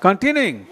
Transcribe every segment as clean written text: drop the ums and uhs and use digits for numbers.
Continuing.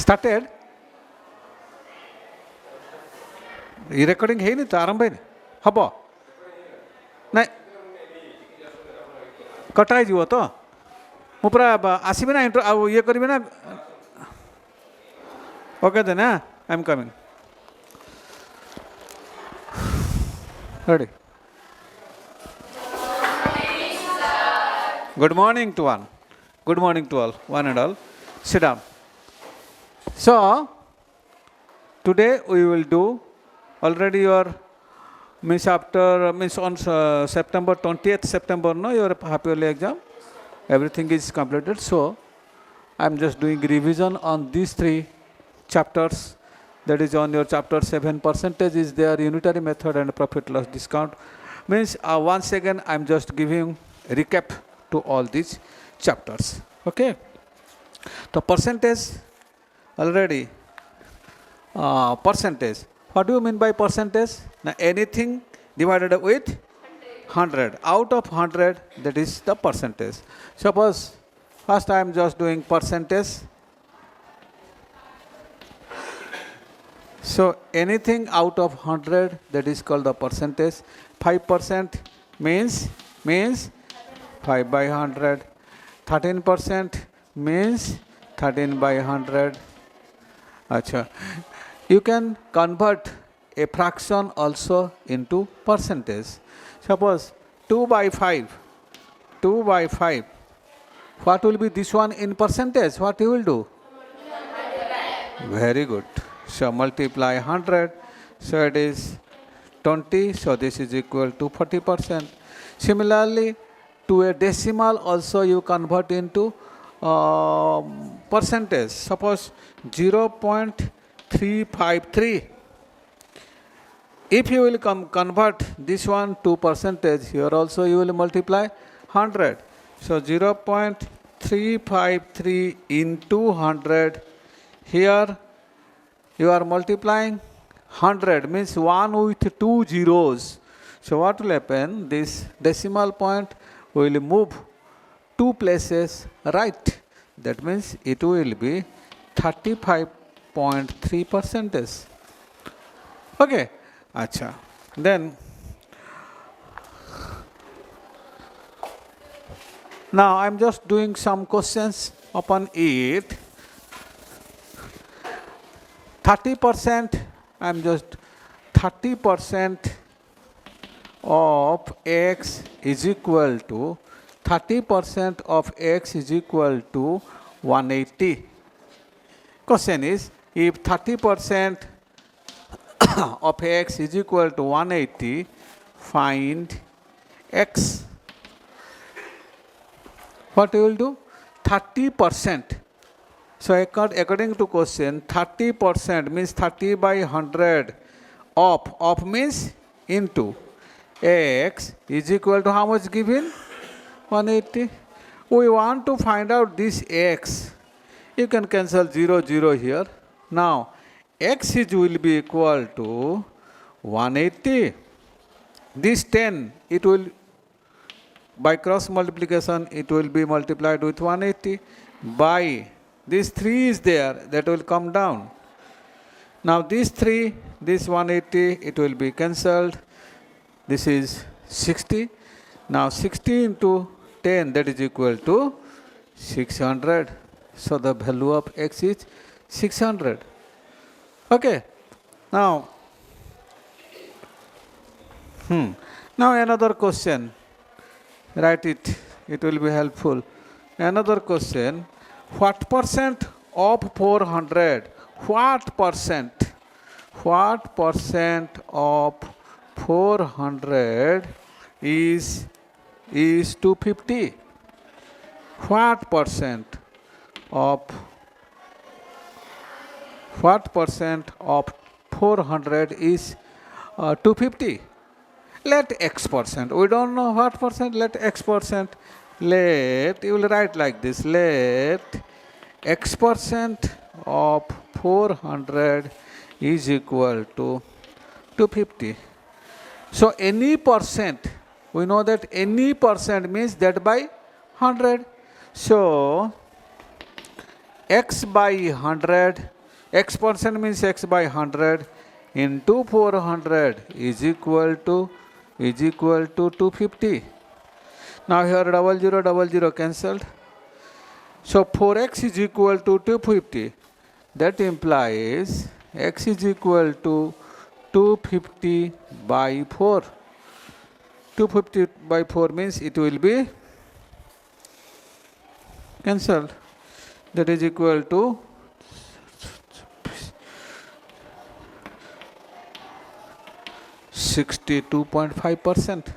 Started? ये recording है नहीं तो आरंभ है हब ना कटाई जीव तो मु पूरा आसबि ना इंट्रो ये करी ना okay then I am coming ready good morning to one good morning to all one and all sit down so today we will do already your means after means on September 20th September no your half yearly exam everything is completed so I am just doing revision on these three chapters that is on your chapter 7 percentage is there unitary method and profit loss discount means once again I am just giving recap to all these chapters okay the percentage already percentage what do you mean by percentage now anything divided with 100 out of 100 that is the percentage suppose first I am just doing percentage so anything out of 100 that is called the percentage 5% means 5 by 100 13% means 13 by 100 Acha. You can convert a fraction also into percentage. Suppose 2 by 5. 2 by 5. What will be this one in percentage? What you will do? Very good. So multiply 100. So it is 20. So this is equal to 40%. Similarly, to a decimal also you convert into percentage. Suppose 0.353. If you will convert this one to percentage, here also you will multiply 100. So 0.353 into 100. Here you are multiplying 100 means 1 with 2 zeros. So what will happen? This decimal point will move 2 places right. That means it will be 35.3%. Okay. Acha. Then now I am just doing some questions upon it. 30% I am just 30% of x is equal to 30% of x is equal to 180. Question is, if 30% of x is equal to 180, find x. What you will do? 30%. So according to question, 30% means 30 by 100 of means into x is equal to how much given? 180. We want to find out this x. You can cancel 0, 0 here. Now, x will be equal to 180. This 10, it will, by cross multiplication, it will be multiplied with 180. By this 3 is there, that will come down. Now, this 3, this 180, it will be cancelled. This is 60. Now, 60 into 10, that is equal to 600. So the value of x is 600. Okay. Now another question. Write it. It will be helpful. Another question. What percent of 400? What percent what percent of 400 is 250? What percent of 400 is 250? Let x percent. We don't know what percent. Let x percent. Let, you will write like this. Let x percent of 400 is equal to 250. So any percent, we know that any percent means that by 100. So x by 100, x percent means x by 100 into 400 is equal to 250. Now here 00 cancelled. So 4x is equal to 250. That implies x is equal to 250 by 4. 250 by 4 means it will be cancelled. That is equal to 62.5%.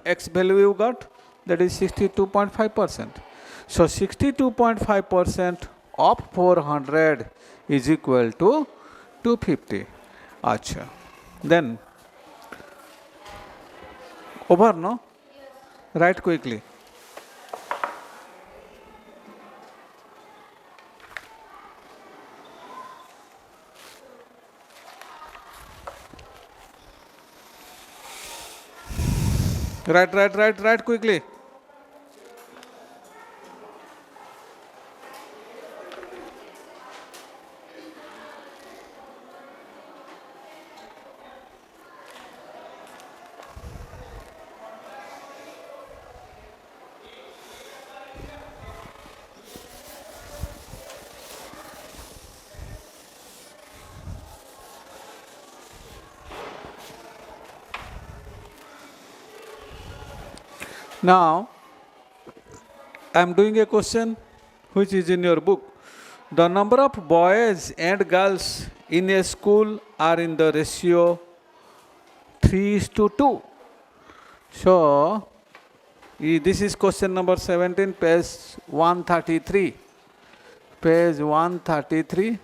X value you got, that is 62.5%. So 62.5% of 400 is equal to 250. Acha. Then over, no? Write quickly. Write quickly. Now, I am doing a question which is in your book. The number of boys and girls in a school are in the ratio 3:2. So, this is question number 17, page 133. Page 133,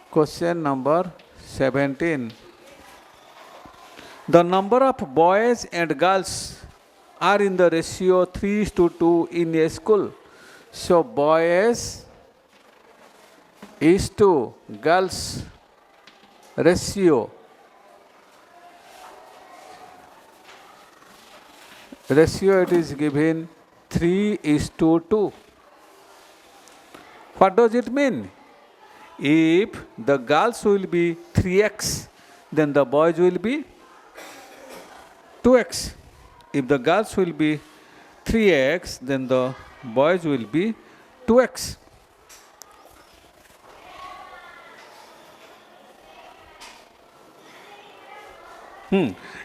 question number 17. The number of boys and girls are in the ratio 3:2 in a school. So boys is to girls ratio it is given 3:2. What does it mean? If the girls will be 3x, then the boys will be 2x. If the girls will be 3x, then the boys will be 2x.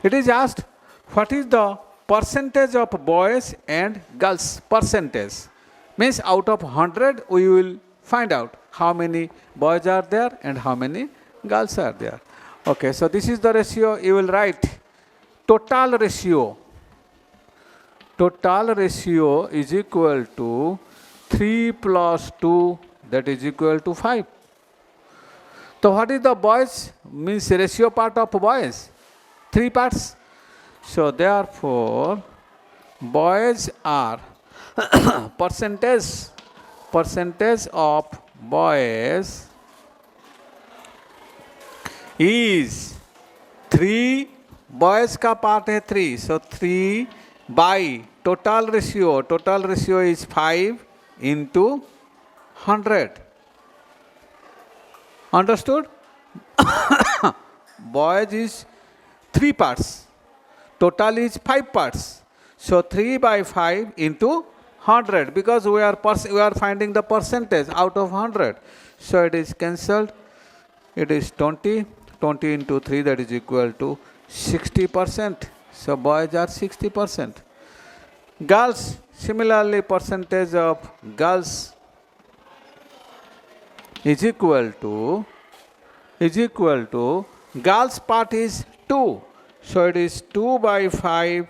It is asked, what is the percentage of boys and girls? Percentage means out of 100 we will find out how many boys are there and how many girls are there. Okay, so this is the ratio. You will write total ratio. Total ratio is equal to 3 plus 2, that is equal to 5. So what is the boys? Means ratio part of boys? 3 parts. So therefore, boys are percentage of boys is 3. Boys का part है 3. So 3 by total ratio is 5 into 100. Understood? Boys is 3 parts. Total is 5 parts. So 3 by 5 into 100, because we are finding the percentage out of 100. So it is cancelled. It is 20. 20 into 3, that is equal to 60%. So boys are 60%. Girls, similarly, percentage of girls is equal to is equal to girls part is 2. So it is 2 by 5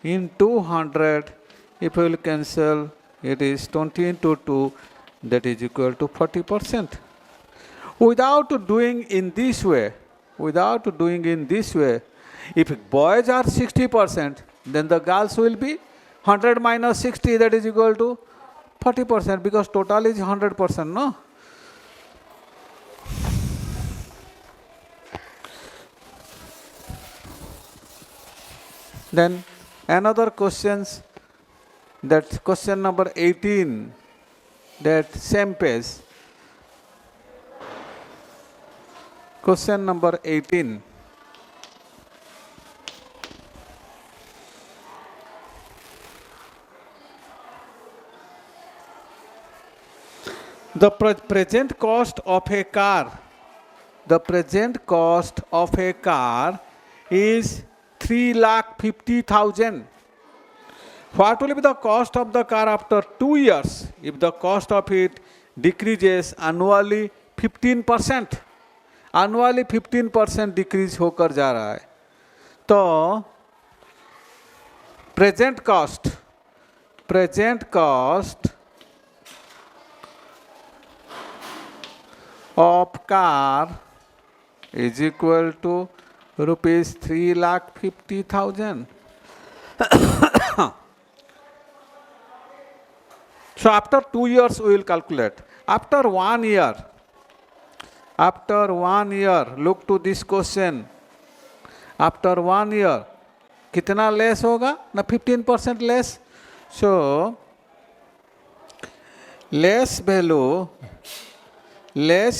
into 100. If we will cancel, it is 20 into 2, that is equal to 40%. Without doing in this way, if boys are 60%, then the girls will be 100 minus 60, that is equal to 40%, because total is 100%, no? Then another questions, that question number 18, that same page. Question number 18. The present cost of a car, is 3,50,000. What will be the cost of the car after 2 years if the cost of it decreases annually 15%? Annually 15% decrease होकर जा रहा है. तो present cost of car is equal to rupees 3,50,000. So after 2 years we will calculate. After 1 year, look to this question. After 1 year, कितना less होगा? ना 15% less. So less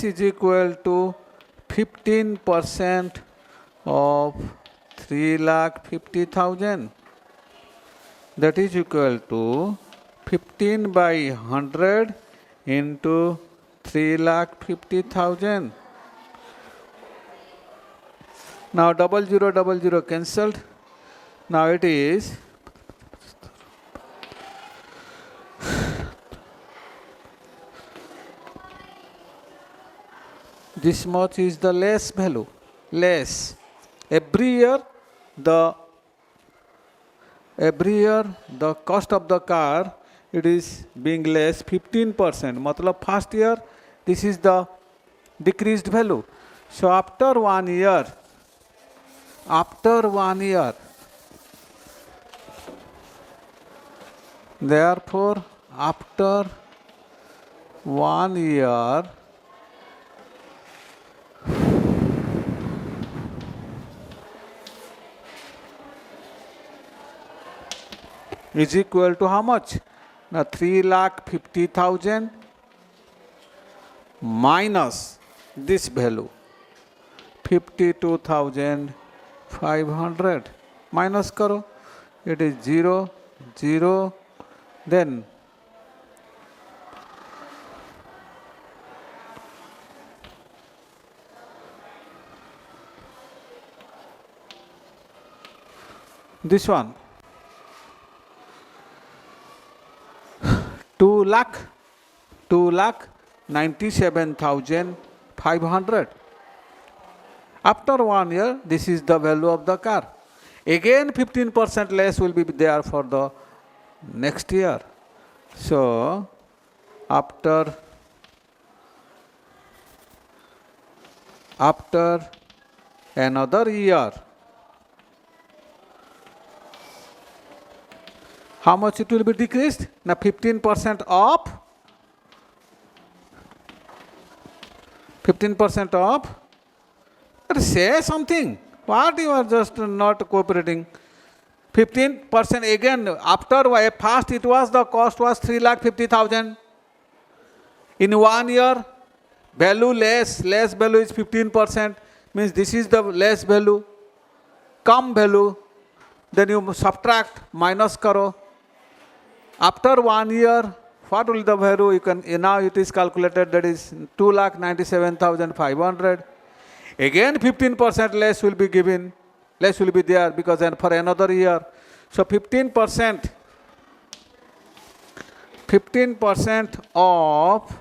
is equal to 15% of 3,50,000. That is equal to 15 by 100 into 3,50,000. Now 0000 cancelled. Now it is this much is the less value. Less. Every year the cost of the car, it is being less 15%. मतलब first year this is the decreased value. So after 1 year, therefore after 1 year is equal to how much? Now 3,50,000 minus this value 52,500. Minus karo, it is 0, 0, then this one 2,97,500. After 1 year, this is the value of the car. Again 15% less will be there for the next year. So after another year, how much it will be decreased? Now 15% off. 15% off. Say something. What you are just not cooperating? 15% again. After first it was the cost was 3,50,000. In 1 year, value less value is 15%. Means this is the less value. Come value. Then you subtract, minus karo. After 1 year, what will the value? You can now it is calculated, that is 2,97,500. Again 15% less will be given, less will be there because then for another year. So 15% of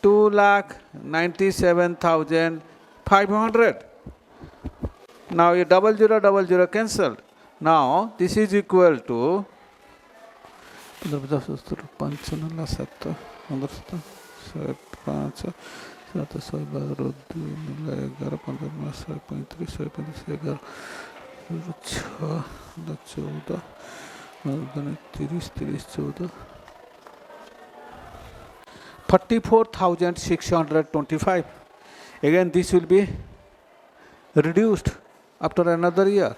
2,97,500 500. Now a double zero cancelled. Now this is equal to 44,625. Again this will be reduced after another year.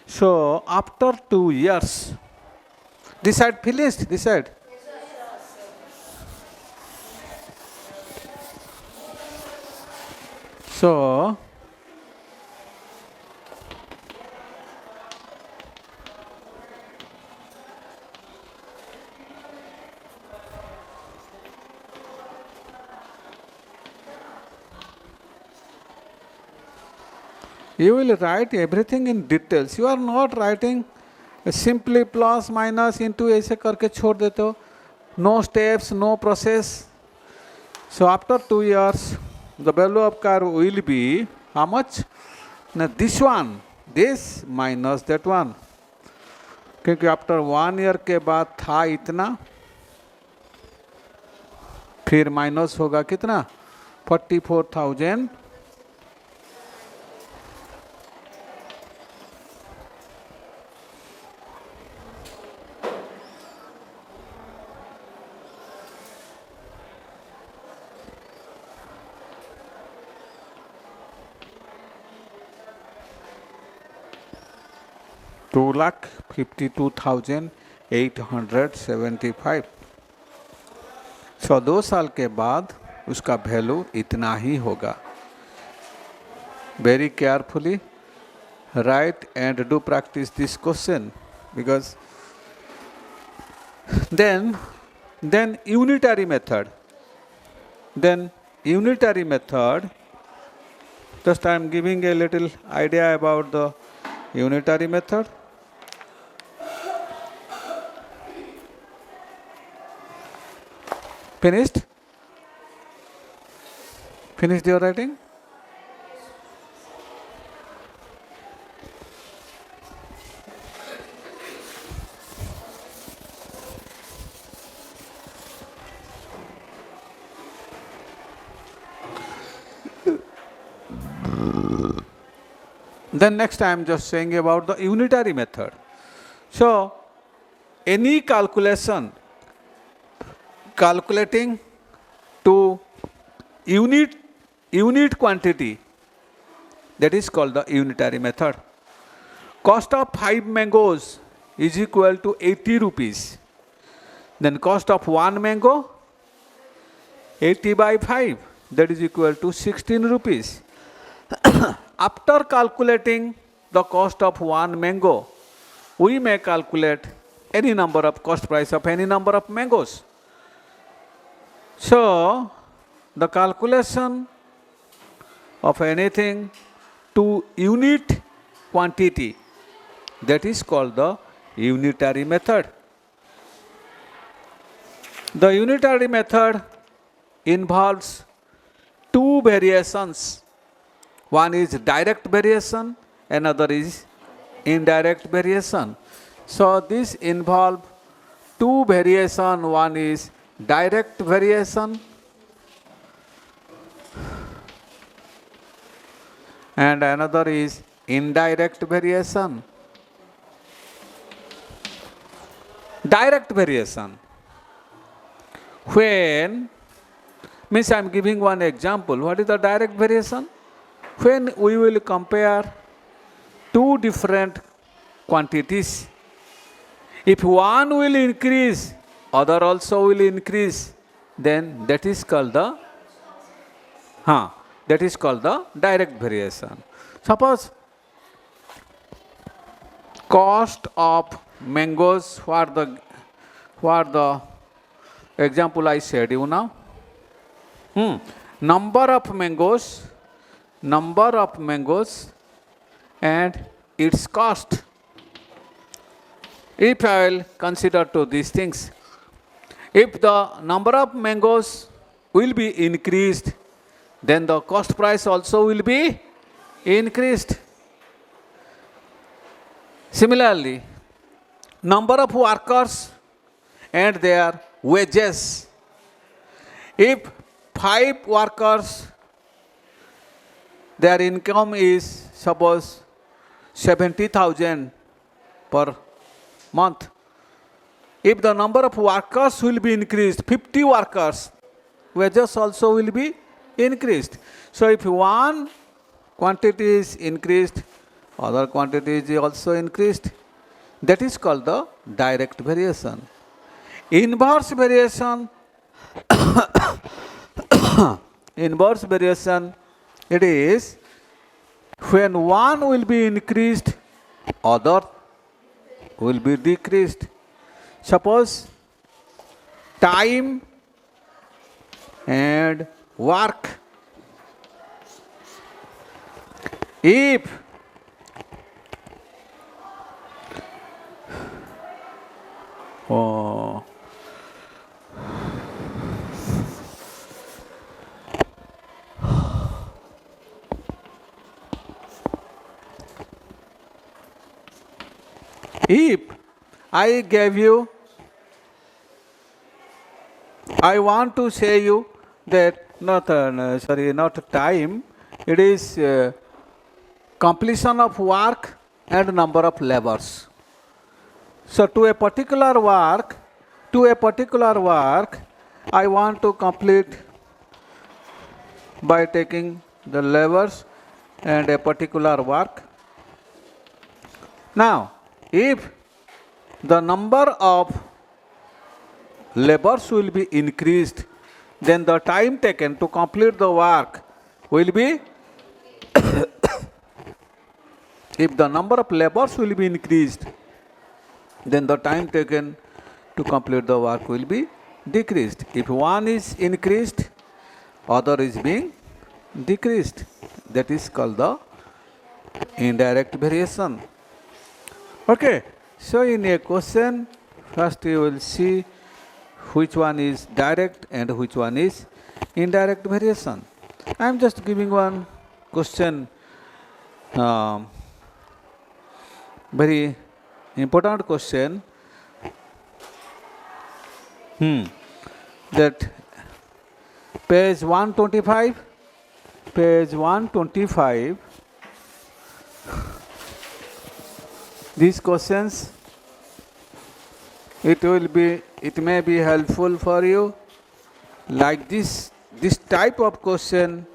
So after 2 years, this side finished, this side. So you will write everything in details. You are not writing simply plus minus into ऐसे करके छोड़ देते हो. No steps, no process. So after 2 years, the value of curve will be how much? Now this one, this minus that one. क्योंकि after 1 year के बाद था इतना, फिर माइनस होगा कितना? 44,000. Two lakh 52,875. So 2 साल के बाद उसका वैल्यू इतना ही होगा. Very carefully write and do practice this question, because then unitary method. Then unitary method. Just I am giving a little idea about the unitary method. Finished? Finished your writing? Then next I am just saying about the unitary method. So any calculation calculating to unit quantity, that is called the unitary method. Cost of 5 mangoes is equal to 80 rupees. Then cost of 1 mango, 80 by 5, that is equal to 16 rupees. After calculating the cost of 1 mango, we may calculate any number of cost price of any number of mangoes. So the calculation of anything to unit quantity, that is called the unitary method. The unitary method involves 2 variations. One is direct variation, another is indirect variation. So this involves 2 variations. One is direct variation and another is indirect variation. Direct variation, when means I am giving one example. What is the direct variation? When we will compare 2 different quantities, if one will increase, other also will increase, then that is called the direct variation. Suppose cost of mangoes, what the example I said you now. Number of mangoes and its cost. If I will consider to these things, if the number of mangoes will be increased, then the cost price also will be increased. Similarly, number of workers and their wages. If 5 workers, their income is suppose 70,000 per month. If the number of workers will be increased, 50 workers, wages also will be increased. So if one quantity is increased, other quantity is also increased. That is called the direct variation. Inverse variation, inverse variation, it is when one will be increased, other will be decreased. Suppose time and work. If if I gave you, I want to say you that not time, it is completion of work and number of labors. So to a particular work, I want to complete by taking the labors and a particular work. Now, if the number of labors will be increased, then the time taken to complete the work will be if the number of labors will be increased, then the time taken to complete the work will be decreased. If one is increased, other is being decreased. That is called the indirect variation. Okay, so in a question, first you will see which one is direct and which one is indirect variation. I am just giving one question, very important question, that page 125, these questions, it may be helpful for you. Like this type of question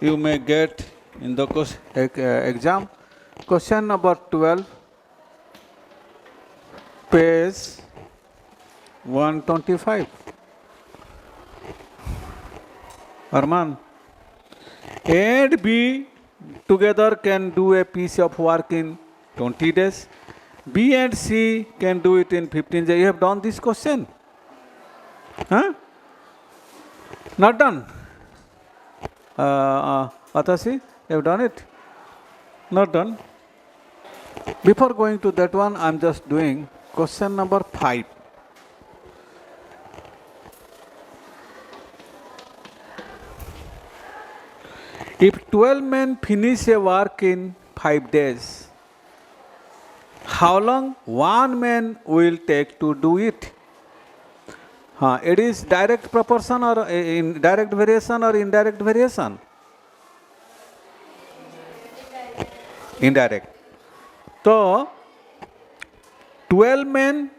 you may get in the exam. Question number 12, page 125. Arman, A and B together can do a piece of work in 20 days. B and C can do it in 15 days. You have done this question? Huh? Not done? Atasi, you have done it? Not done? Before going to that one, I am just doing question number 5. If 12 men finish a work in 5 days, how long one man will take to do it? It is direct proportion or direct variation or indirect variation? Indirect. So, 12 men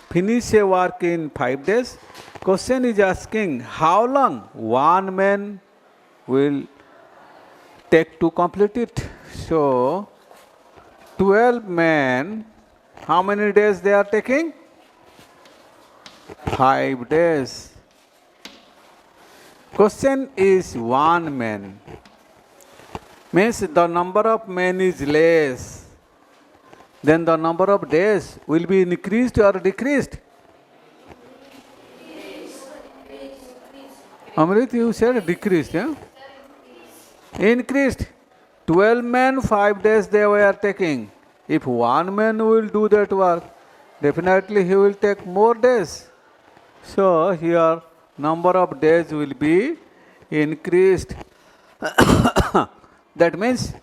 finish a work in 5 days. Question is asking how long one man will take to complete it. So, 12 men, how many days they are taking? 5 days. Question is one man. Means the number of men is less. Then the number of days will be increased or decreased? Amrit, you said decreased, yeah? Increased. 12 men, 5 days they were taking. If one man will do that work, definitely he will take more days. So here number of days will be increased. That means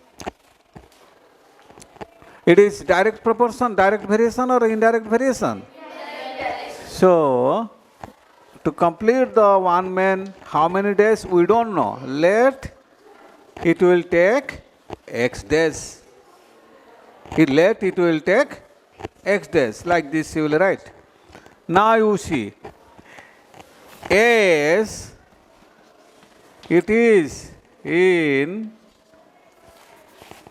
it is direct proportion, direct variation or indirect variation? So, to complete the one man, how many days? We don't know. Let it will take X days. Let it will take X days. Like this you will write. Now you see, as it is in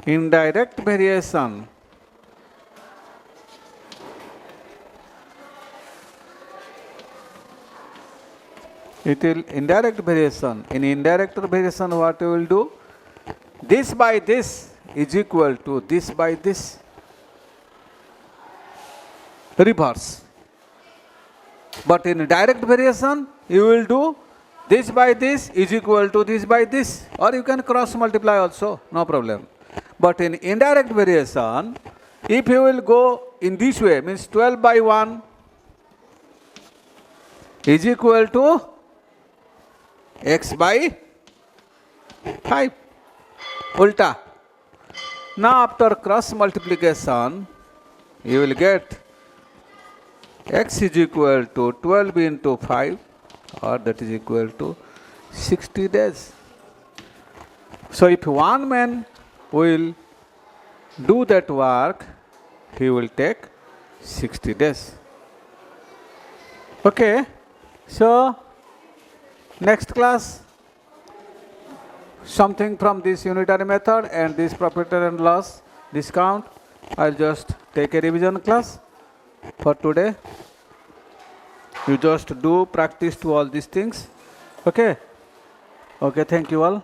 indirect variation, it will indirect variation. In indirect variation, what you will do? This by this is equal to this by this. Reverse. But in direct variation, you will do this by this is equal to this by this. Or you can cross multiply also, no problem. But in indirect variation, if you will go in this way, means 12 by 1 is equal to x by 5. Ulta. Now after cross multiplication, you will get x is equal to 12 into 5, or that is equal to 60 days. So if one man will do that work, he will take 60 days. Okay, so next class, something from this unitary method and this profit and loss discount. I'll just take a revision class for today. You just do practice to all these things. Okay. Okay, thank you all.